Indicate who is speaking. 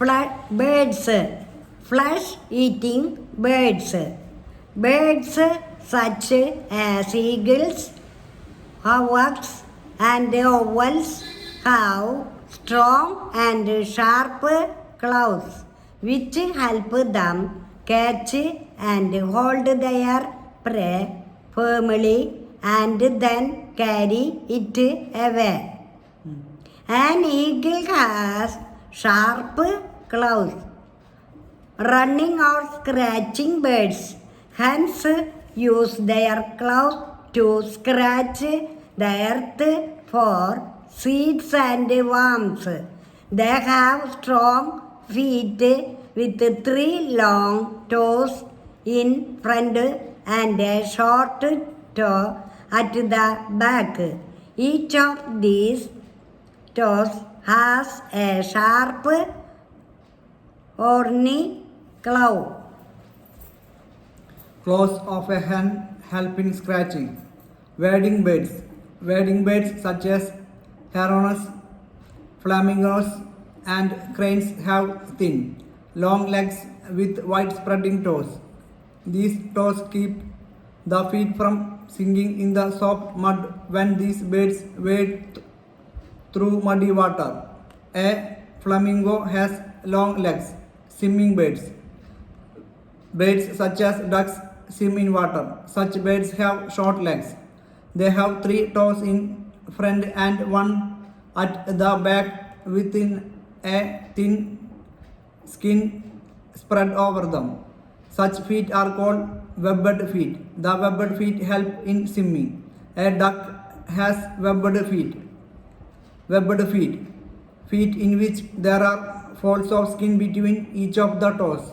Speaker 1: Birds, flesh-eating birds. Birds such as eagles, hawks, and owls have strong and sharp claws which help them catch and hold their prey firmly and then carry it away. An eagle has sharp claws. Running or scratching birds hence use their claws to scratch the earth for seeds and worms. They have strong feet with 3 long toes in front and a short toe at the back. Each of these toes has a sharp horny claw.
Speaker 2: Claws of a hen help in scratching. Wading birds such as herons, flamingos, and cranes have thin, long legs with wide spreading toes. These toes keep the feet from sinking in the soft mud when these birds wade through muddy water. A flamingo has long legs. Swimming birds such as ducks swim in water. Such birds have short legs. They have 3 toes in front and 1 at the back within a thin skin spread over them. Such feet are called webbed feet. The webbed feet help in swimming. A duck has webbed feet in which there are folds of skin between each of the toes.